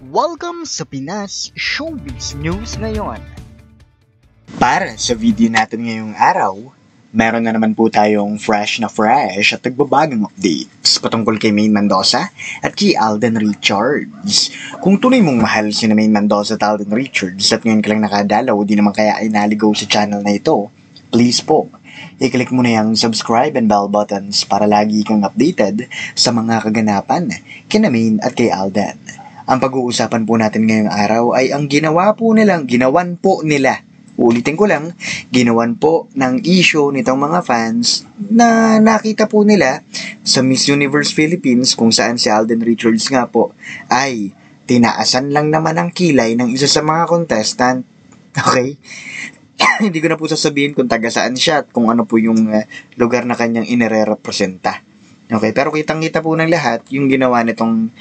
Welcome sa Pinas Showbiz News ngayon. Para sa video natin ngayong araw, meron na naman po tayong fresh at nagbabagang updates patungkol kay Maine Mendoza at kay Alden Richards. Kung tunay mong mahal si Maine Mendoza at Alden Richards at ngayon ka lang nakadalaw, di naman kaya ay naligaw sa channel na ito, please po, i-click mo na yung subscribe and bell buttons para lagi kang updated sa mga kaganapan kina Maine at kay Alden. Ang pag-uusapan po natin ngayong araw ay ang ginawan po nila. Ulitin ko lang, ginawan po ng issue nitong mga fans na nakita po nila sa Miss Universe Philippines kung saan si Alden Richards nga po ay tinaasan lang naman ang kilay ng isa sa mga contestant. Okay? Hindi ko na po sasabihin kung taga saan siya at kung ano po yung lugar na kanyang inirerepresenta. Okay? Pero kitang-kita po ng lahat yung ginawa nitong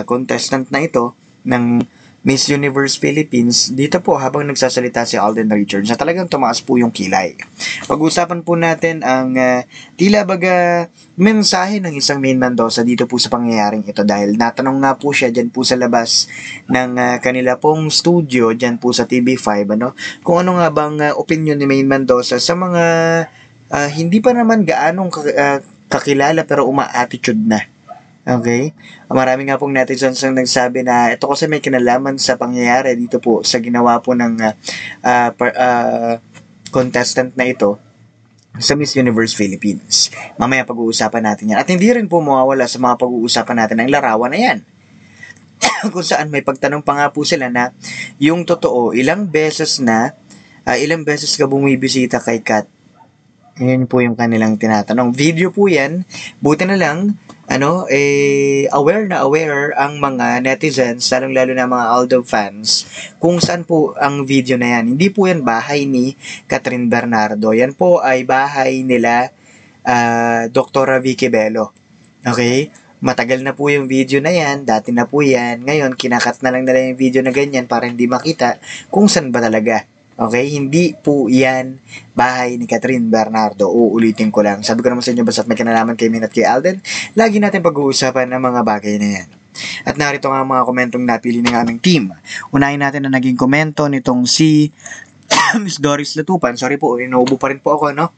contestant na ito ng Miss Universe Philippines dito po habang nagsasalita si Alden Richards na talagang tumaas po yung kilay. Pag-usapan po natin ang tila baga mensahe ng isang Maine Mendoza dito po sa pangyayaring ito dahil natanong nga po siya dyan po sa labas ng kanila pong studio dyan po sa TV5 kung ano nga bang opinion ni Maine Mendoza sa mga hindi pa naman gaanong kakilala pero uma-attitude na. Okay? Marami nga pong netizens ang nagsabi na ito kasi may kinalaman sa pangyayari dito po sa ginawa po ng contestant na ito sa Miss Universe Philippines. Mamaya pag-uusapan natin yan. At hindi rin po mawawala sa mga pag-uusapan natin ang larawan na yan. Kung saan may pagtanong pa nga po sila na yung totoo, ilang beses ka bumibisita kay Kat? Yun po yung kanilang tinatanong. Video po yan. Buti na lang, aware ang mga netizens, lalong-lalo na mga Aldo fans, kung saan po ang video na yan. Hindi po yan bahay ni Catherine Bernardo. Yan po ay bahay nila Dr. Vicky Bello. Okay? Matagal na po yung video na yan. Dati na po yan. Ngayon, kinakat na lang nila yung video na ganyan para hindi makita kung saan ba talaga. Okay? Hindi po yan bahay ni Catherine Bernardo. Uulitin ko lang. Sabi ko naman sa inyo, basta't may kinalaman kay Min at kay Alden, lagi natin pag-uusapan ng mga bagay na yan. At narito nga ang mga komentong napili ng aming team. Unahin natin na naging komento nitong si Miss Doris Latupan. Sorry po, inuubo pa rin po ako, no?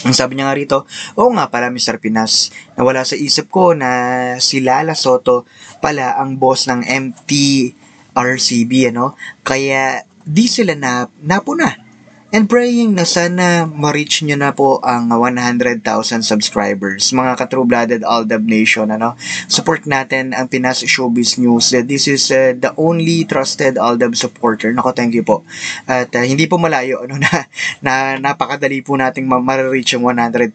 Ang sabi niya nga rito, oo nga pala Mr. Pinas, nawala sa isip ko na si Lala Soto pala ang boss ng MTRCB, Kaya di sila napuna. And praying na sana ma-reach nyo na po ang 100,000 subscribers. Mga ka-true-blooded Aldab Nation, Support natin ang Pinas Showbiz News. This is the only trusted Aldab supporter. Nako, thank you po. At hindi po malayo, na napakadali po nating ma-reach yung 100,000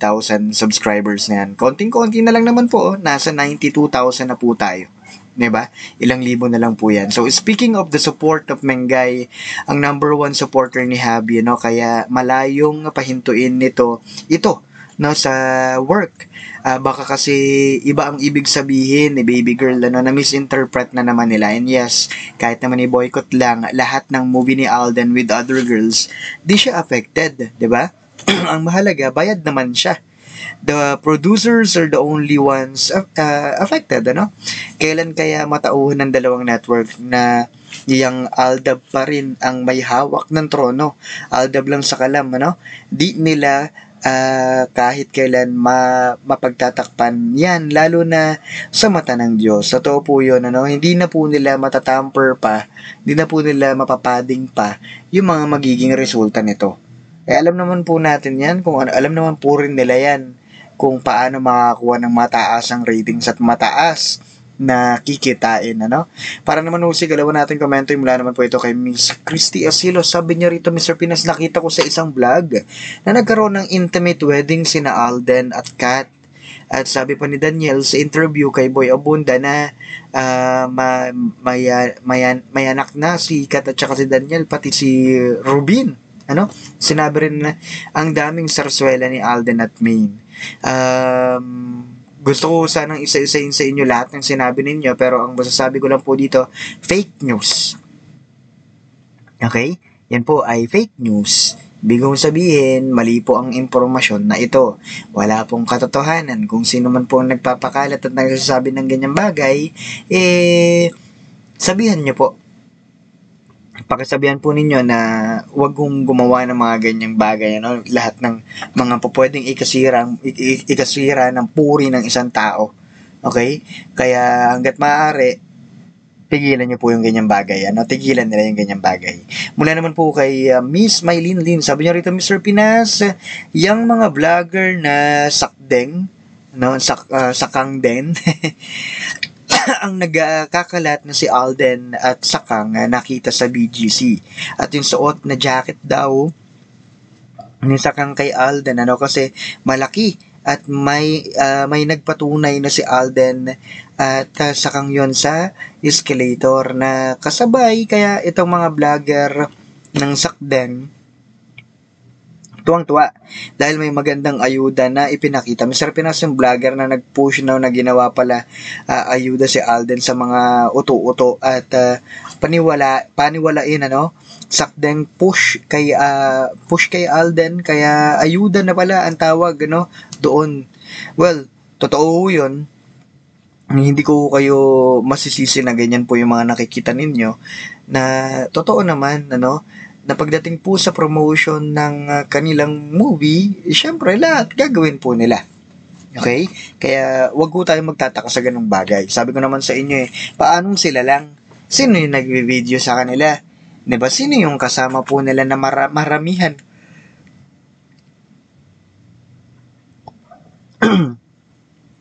subscribers na yan. Konting-konti na lang naman po, nasa 92,000 na po tayo. Diba? Ilang libo na lang po yan. So, speaking of the support of Mengay, ang number one supporter ni Habi, kaya malayong pahintuin ito, sa work. Baka kasi iba ang ibig sabihin ni baby girl, na misinterpret na naman nila. And yes, kahit naman i-boycott lang lahat ng movie ni Alden with other girls, di siya affected, diba? Ang mahalaga, bayad naman siya. The producers are the only ones affected, Kailan kaya matauhan ng dalawang network na yung Aldab pa rin ang may hawak ng trono? Aldab lang sa kalam, Di nila kahit kailan mapagtatakpan yan, lalo na sa mata ng Diyos. Totoo po yun, Hindi na po nila matatamper pa, hindi na po nila mapapading pa yung mga magiging resulta nito. Alam naman po natin yan, alam naman po rin nila yan kung paano makakuha ng mataasang ratings at mataas na kikitain, Para naman sigalawan natin komento, mula naman po ito kay Miss Christy Asilo. Sabi niya rito, Mr. Pinas, nakita ko sa isang vlog na nagkaroon ng intimate wedding sina Alden at Kat. At sabi pa ni Daniel sa interview kay Boy Abunda na may anak na si Kat at saka si Daniel, pati si Rubin. Sinabi rin na ang daming sarswela ni Alden at Maine. Gusto ko sanang isa-isain sa inyo lahat ng sinabi ninyo, pero ang masasabi ko lang po dito, fake news. Okay? Yan po ay fake news. Ibig kong sabihin, mali po ang impormasyon na ito. Wala pong katotohanan. Kung sino man po ang nagpapakalat at nagsasabi ng ganyang bagay, sabihan niyo po. Pakisabihan po ninyo na wag kong gumawa ng mga ganyang bagay, ano? Lahat ng mga pwedeng ikasira ng puri ng isang tao. Okay? Kaya hangga't maaari, tigilan niyo po yung ganyang bagay. Ano? Tigilan nila yung ganyang bagay. Mula naman po kay Miss Mylene Lin. Sabi niya rito, Mr. Pinas, yung mga vlogger na sakdeng, no, sakang din, ang nagkakalat na si Alden at Sakang nakita sa BGC. At yung suot na jacket daw ni Sakang kay Alden, ano, kasi malaki at may nagpatunay na si Alden at Sakang yon sa escalator na kasabay. Kaya itong mga vlogger ng Sakden tuwang-tuwa dahil may magandang ayuda na ipinakita. Mr. Pinas, yung vlogger na nag-push na ginawa pala ayuda si Alden sa mga uto-uto at paniwalain, ano, sakdeng push kay Alden, kaya ayuda na pala ang tawag, ano, doon. Well, totoo 'yun. Hindi ko kayo masisisi na ganyan po yung mga nakikita ninyo, na totoo naman, ano, na pagdating po sa promotion ng kanilang movie, syempre lahat gagawin po nila. Okay? Kaya wag po tayo magtataka sa ganung bagay. Sabi ko naman sa inyo paanong sila lang? Sino yung nagvi-video sa kanila? 'Di ba? Sino yung kasama po nila na maramihan?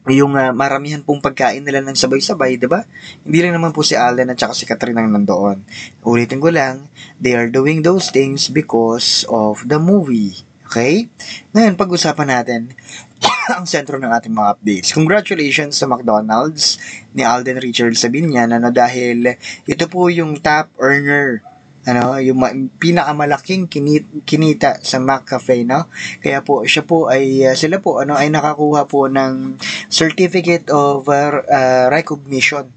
Yung maramihan pong pagkain nila ng sabay-sabay, 'di ba? Hindi lang naman po si Alden at saka si Catherine ang nandoon. Ulitin ko lang, they are doing those things because of the movie. Okay? Ngayon, pag-usapan natin ang sentro ng ating mga updates. Congratulations sa McDonald's ni Alden Richards Sabinian, ano, dahil ito po yung top earner, ano, yung pinakamalaking kinita sa McCafe, no? Kaya po sila po ay nakakuha po ng certificate of recognition,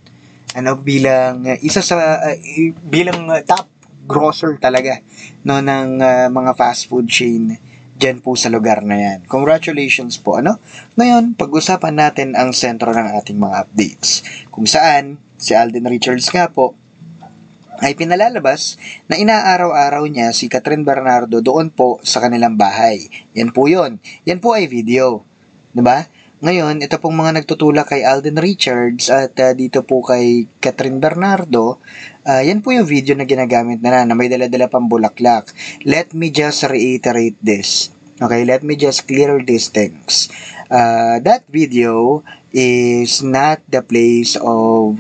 ano, bilang bilang top grocer talaga, no, ng mga fast food chain dyan po sa lugar na yan. Congratulations po, ano? Ngayon, pag-usapan natin ang sentro ng ating mga updates, kung saan si Alden Richards nga po ay pinalalabas na inaaraw-araw niya si Catherine Bernardo doon po sa kanilang bahay. Yan po yun. Yan po ay video. Diba? Ngayon, ito pong mga nagtutulak kay Alden Richards at dito po kay Catherine Bernardo, yan po yung video na ginagamit na may dala-dala pang bulaklak. Let me just reiterate this. Okay, let me just clear these things. That video is not the place of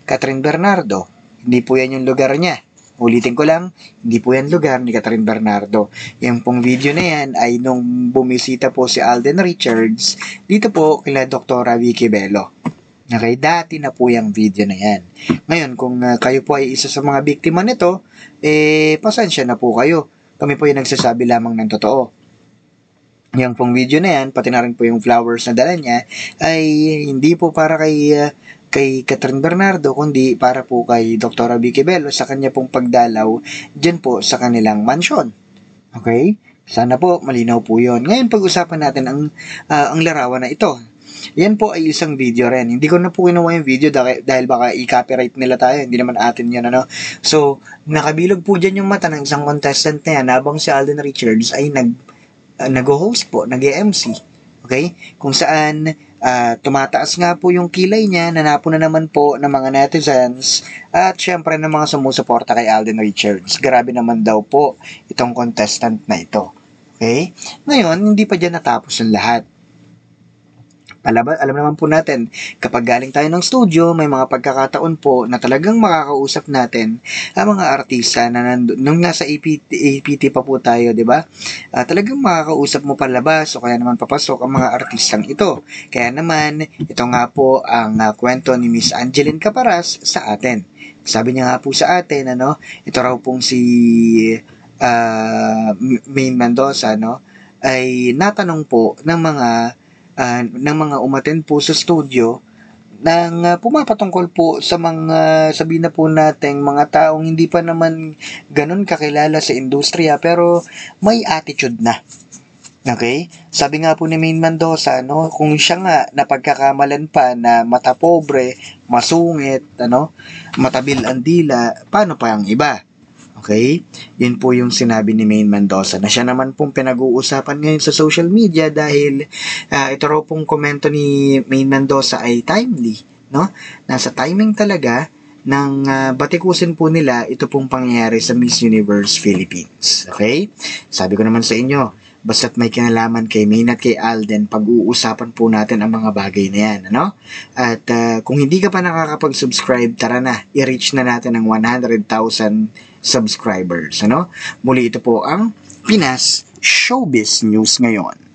Catherine Bernardo. Hindi po yan yung lugar niya. Ulitin ko lang, hindi po yan lugar ni Catherine Bernardo. Yung pong video na yan ay nung bumisita po si Alden Richards dito po kila Dr. Vicky Bello. Okay, dati na po yung video na yan. Ngayon, kung kayo po ay isa sa mga biktima nito, pasensya na po kayo. Kami po yung nagsasabi lamang ng totoo. Yung pong video na yan, pati na rin po yung flowers na dala niya, ay hindi po para kay Catherine Bernardo, kundi para po kay Dr. Vicky Bello sa kanya pong pagdalaw dyan po sa kanilang mansyon. Okay? Sana po malinaw po yon. Ngayon pag-usapan natin ang larawan na ito. Yan po ay isang video rin. Hindi ko na po kinuha yung video dahil baka i-copyright nila tayo. Hindi naman atin yan, ano. So, nakabilog po dyan yung mata ng isang contestant na yan habang si Alden Richards ay nag-host po, nag-MC. Okay? Kung saan tumataas nga po yung kilay niya, nanapo na naman po ng mga netizens at syempre ng mga sumusuporta kay Alden Richards. Grabe naman daw po itong contestant na ito. Okay? Ngayon, hindi pa dyan natapos ang lahat. Alam naman po natin, kapag galing tayo ng studio, may mga pagkakataon po na talagang makakausap natin ang mga artista na nung nasa APT pa po tayo, di ba? Talagang makakausap mo palabas o kaya naman papasok ang mga artistang ito. Kaya naman, ito nga po ang kwento ni Miss Angeline Caparas sa atin. Sabi niya nga po sa atin, ano, ito raw pong si Maine Mendoza, no, ay natanong po ng mga umaten po sa studio nang pumapatungkol po sa mga sabihin na po nating mga taong hindi pa naman ganun kakilala sa industriya pero may attitude na. Okay? Sabi nga po ni Maine Mendoza, no, kung siya nga napagkakamalan pa na mata pobre, masungit, matabil ang dila, paano pa ang iba? Okay? Yun po yung sinabi ni Maine Mendoza na siya naman pong pinag-uusapan ngayon sa social media dahil ito raw pong komento ni Maine Mendoza ay timely, no? Nasa timing talaga ng batikusin po nila ito pong pangyayari sa Miss Universe Philippines. Okay? Sabi ko naman sa inyo, basta't may kinalaman kay Maine at kay Alden, pag-uusapan po natin ang mga bagay na yan, ano? At kung hindi ka pa nakakapag-subscribe, tara na, i-reach na natin ang 100,000 subscribers, ano? Muli ito po ang Pinas Showbiz News ngayon.